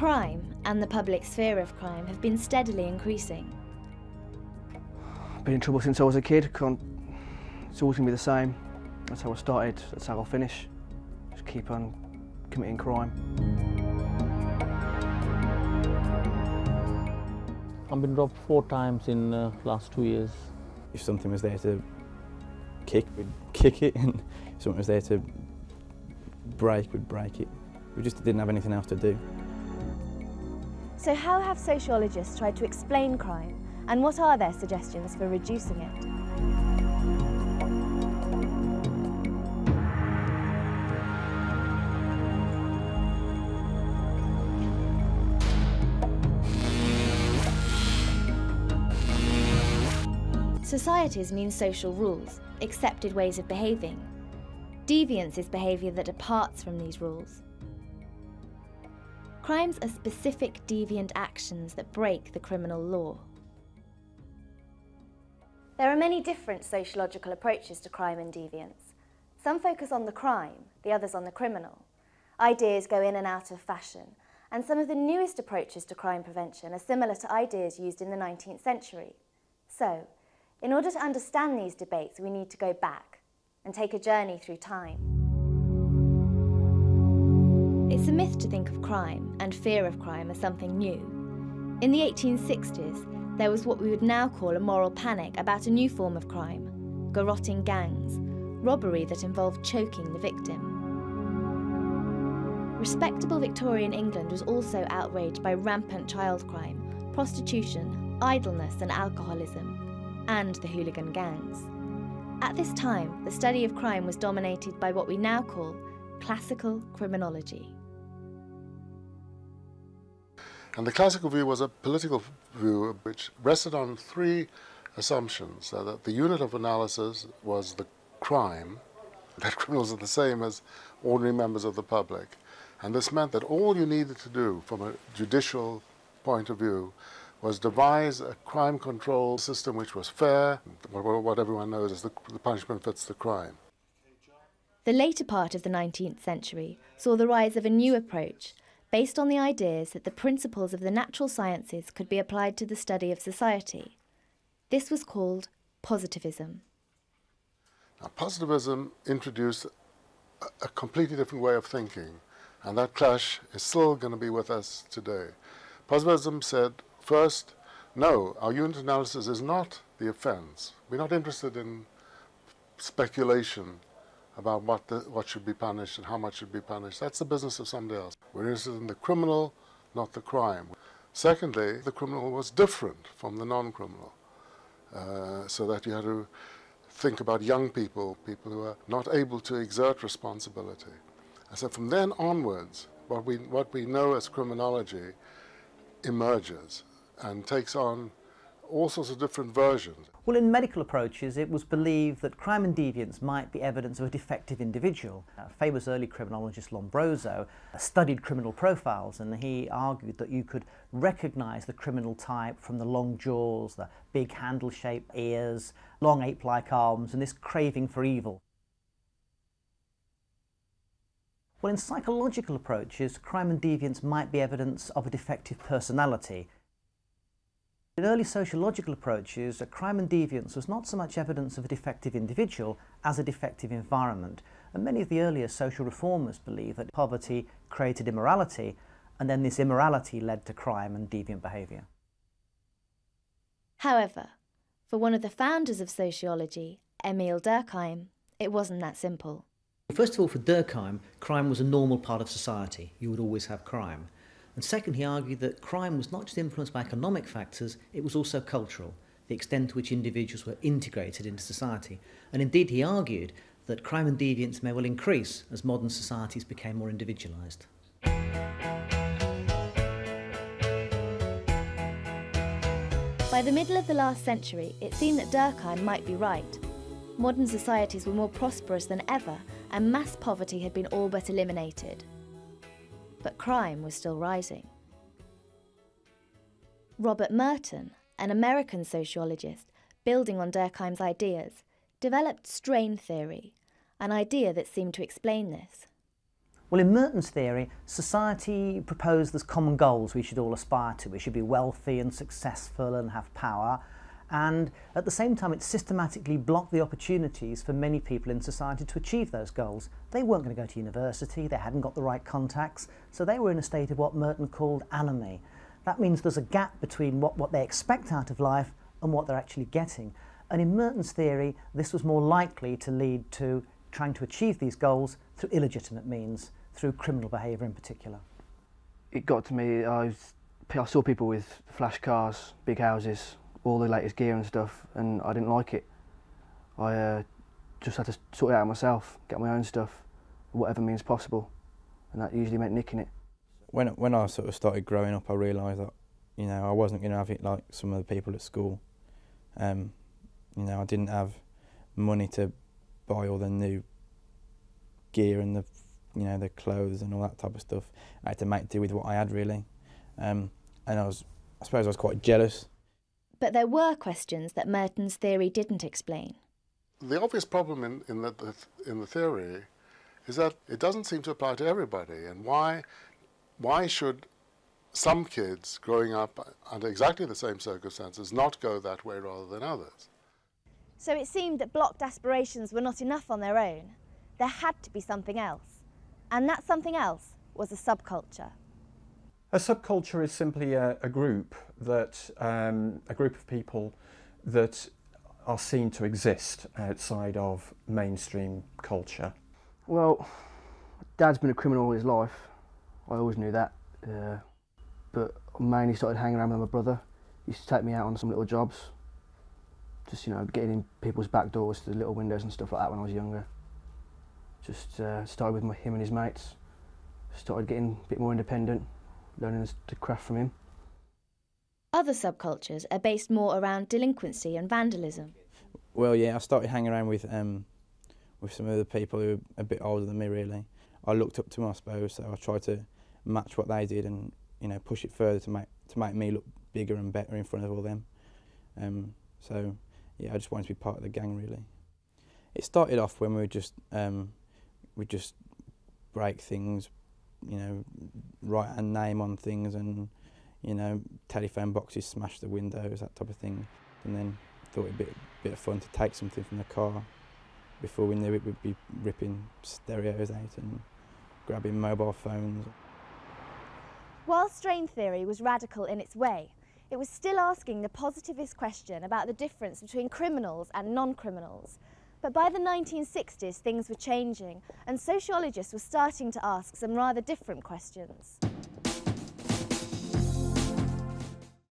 Crime and the public sphere of crime have been steadily increasing. Been in trouble since I was a kid. It's always going to be the same. That's how I started, that's how I'll finish. Just keep on committing crime. I've been robbed 4 times in the last 2 years. If something was there to kick, we'd kick it, and if something was there to break, we'd break it. We just didn't have anything else to do. So how have sociologists tried to explain crime, and what are their suggestions for reducing it? Societies mean social rules, accepted ways of behaving. Deviance is behaviour that departs from these rules. Crimes are specific deviant actions that break the criminal law. There are many different sociological approaches to crime and deviance. Some focus on the crime, the others on the criminal. Ideas go in and out of fashion, and some of the newest approaches to crime prevention are similar to ideas used in the 19th century. So, in order to understand these debates, we need to go back and take a journey through time. It's a myth to think of crime and fear of crime as something new. In the 1860s, there was what we would now call a moral panic about a new form of crime, garrotting gangs, robbery that involved choking the victim. Respectable Victorian England was also outraged by rampant child crime, prostitution, idleness and alcoholism, and the hooligan gangs. At this time, the study of crime was dominated by what we now call classical criminology. And the classical view was a political view which rested on 3 assumptions. That the unit of analysis was the crime, that criminals are the same as ordinary members of the public. And this meant that all you needed to do from a judicial point of view was devise a crime control system which was fair. What everyone knows is the punishment fits the crime. The later part of the 19th century saw the rise of a new approach based on the ideas that the principles of the natural sciences could be applied to the study of society. This was called positivism. Now, positivism introduced a completely different way of thinking, and that clash is still going to be with us today. Positivism said, first, no, our unit analysis is not the offence. We're not interested in speculation about what should be punished and how much should be punished. That's the business of somebody else. We're interested in the criminal, not the crime. Secondly, the criminal was different from the non-criminal, so that you had to think about young people, people who are not able to exert responsibility. And so from then onwards, what we know as criminology emerges and takes on all sorts of different versions. Well, in medical approaches, it was believed that crime and deviance might be evidence of a defective individual. Famous early criminologist Lombroso studied criminal profiles, and he argued that you could recognise the criminal type from the long jaws, the big handle-shaped ears, long ape-like arms, and this craving for evil. Well, in psychological approaches, crime and deviance might be evidence of a defective personality. In early sociological approaches, crime and deviance was not so much evidence of a defective individual as a defective environment. And many of the earlier social reformers believed that poverty created immorality, and then this immorality led to crime and deviant behaviour. However, for one of the founders of sociology, Emil Durkheim, it wasn't that simple. First of all, for Durkheim, crime was a normal part of society. You would always have crime. And second, he argued that crime was not just influenced by economic factors, it was also cultural, the extent to which individuals were integrated into society. And indeed, he argued that crime and deviance may well increase as modern societies became more individualised. By the middle of the last century, it seemed that Durkheim might be right. Modern societies were more prosperous than ever, and mass poverty had been all but eliminated. But crime was still rising. Robert Merton, an American sociologist, building on Durkheim's ideas, developed strain theory, an idea that seemed to explain this. Well, in Merton's theory, society proposed there's common goals we should all aspire to. We should be wealthy and successful and have power. And at the same time, it systematically blocked the opportunities for many people in society to achieve those goals. They weren't going to go to university, they hadn't got the right contacts, so they were in a state of what Merton called anomie. That means there's a gap between what they expect out of life and what they're actually getting. And in Merton's theory, this was more likely to lead to trying to achieve these goals through illegitimate means, through criminal behaviour in particular. It got to me, I saw people with flash cars, big houses, all the latest gear and stuff, and I didn't like it. I just had to sort it out myself, get my own stuff, whatever means possible, and that usually meant nicking it. When I sort of started growing up, I realised that, you know, I wasn't going to have it like some of the people at school. You know, I didn't have money to buy all the new gear and the, you know, the clothes and all that type of stuff. I had to make do with what I had, really, and I suppose I was quite jealous. But there were questions that Merton's theory didn't explain. The obvious problem in the theory is that it doesn't seem to apply to everybody. And why should some kids growing up under exactly the same circumstances not go that way rather than others? So it seemed that blocked aspirations were not enough on their own. There had to be something else. And that something else was a subculture. A subculture is simply a group of people that are seen to exist outside of mainstream culture. Well, Dad's been a criminal all his life. I always knew that. But I mainly started hanging around with my brother. He used to take me out on some little jobs. Just, you know, getting in people's back doors to the little windows and stuff like that when I was younger. Just started with him and his mates. Started getting a bit more independent, learning to craft from him. Other subcultures are based more around delinquency and vandalism. Well, yeah, I started hanging around with some of the people who were a bit older than me, really. I looked up to them, I suppose, so I tried to match what they did and, you know, push it further to make me look bigger and better in front of all them. So, yeah, I just wanted to be part of the gang, really. It started off when we just break things, you know, write a name on things and, you know, telephone boxes, smash the windows, that type of thing. And then thought it'd be a bit of fun to take something from the car. Before we knew it, we'd be ripping stereos out and grabbing mobile phones. While strain theory was radical in its way, it was still asking the positivist question about the difference between criminals and non-criminals. But by the 1960s, things were changing, and sociologists were starting to ask some rather different questions.